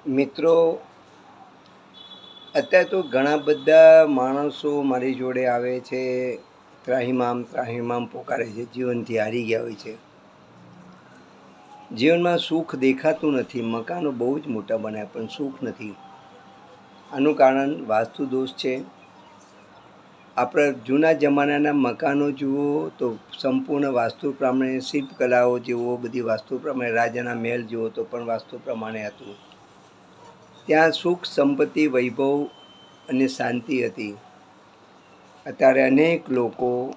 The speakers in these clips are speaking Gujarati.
મિત્રો, અત્યારે તો ઘણા બધા માણસો મારી જોડે આવે છે, ત્રાહિમામ ત્રાહિમામ પોકારે છે, જીવનથી હારી ગયા હોય છે. જીવનમાં સુખ દેખાતું નથી. મકાનો બહુ જ મોટા બન્યા પણ સુખ નથી. આનું કારણ વાસ્તુ દોષ છે. આપણા જૂના જમાનાના મકાનો જુઓ તો સંપૂર્ણ વાસ્તુ પ્રમાણે, શિલ્પકલાઓ જુઓ, બધી વાસ્તુ પ્રમાણે, રાજાના મહેલ જુઓ તો પણ વાસ્તુ પ્રમાણે હતું. ત્યાં સુખ, સંપત્તિ, વૈભવ અને શાંતિ હતી. અત્યારે અનેક લોકો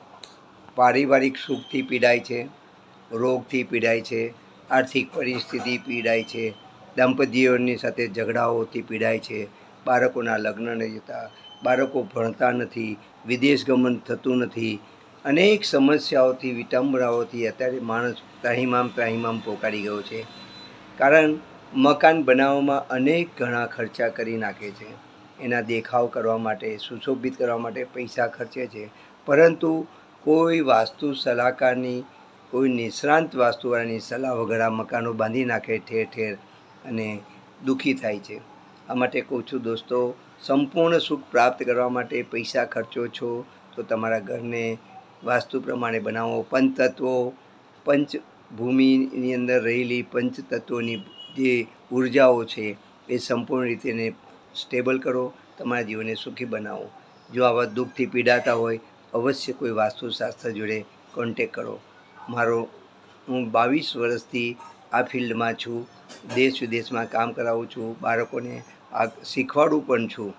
પારિવારિક સુખથી પીડાય છે, રોગથી પીડાય છે, આર્થિક પરિસ્થિતિ પીડાય છે, દાંપત્યની સાથે ઝઘડાઓથી પીડાય છે, બાળકોના લગ્ન નહીં થતા, બાળકો ભણતા નથી, વિદેશ ગમન થતું નથી, અનેક સમસ્યાઓથી, વિટંબણાઓથી અત્યારે માણસ ત્રાહિમામ ત્રાહિમામ પોકારી ગયો છે. કારણ મકાન બનાવવામાં અનેક ઘણા ખર્ચા કરી નાખે છે. એના દેખાવ કરવા માટે, સુશોભિત કરવા માટે પૈસા ખર્ચે છે, પરંતુ કોઈ વાસ્તુ સલાહકારની, કોઈ નિષ્ણાંત વાસ્તુવાળાની સલાહ વગર આ મકાનો બાંધી નાખે ઠેર ઠેર અને દુઃખી થાય છે. આ માટે કહું છું દોસ્તો, સંપૂર્ણ સુખ પ્રાપ્ત કરવા માટે પૈસા ખર્ચો છો તો તમારા ઘરને વાસ્તુ પ્રમાણે બનાવો. પંચતત્વો, પંચભૂમિની અંદર રહેલી પંચતત્વોની જે ઉર્જાઓ છે એ સંપૂર્ણ રીતે એને સ્ટેબલ કરો, તમારા જીવનને સુખી બનાવો. જો આવા દુઃખથી પીડાતા હોય અવશ્ય કોઈ વાસ્તુશાસ્ત્ર જોડે કોન્ટેક કરો. હું 22 વર્ષથી આ ફિલ્ડમાં છું. દેશ વિદેશમાં કામ કરાવું છું, બાળકોને આ શીખવાડું પણ છું.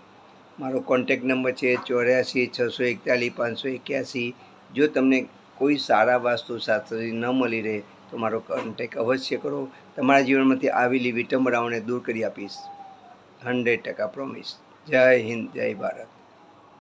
મારો કોન્ટેક નંબર છે 84 641 581. જો તમને કોઈ સારા વાસ્તુશાસ્ત્રી ન મળી રહે તો મારો કોન્ટેક અવશ્ય કરો. તમારા જીવનમાંથી આવેલી વિટંબણાઓને દૂર કરી આપીશ. 100% પ્રોમિસ. જય હિન્દ, જય ભારત.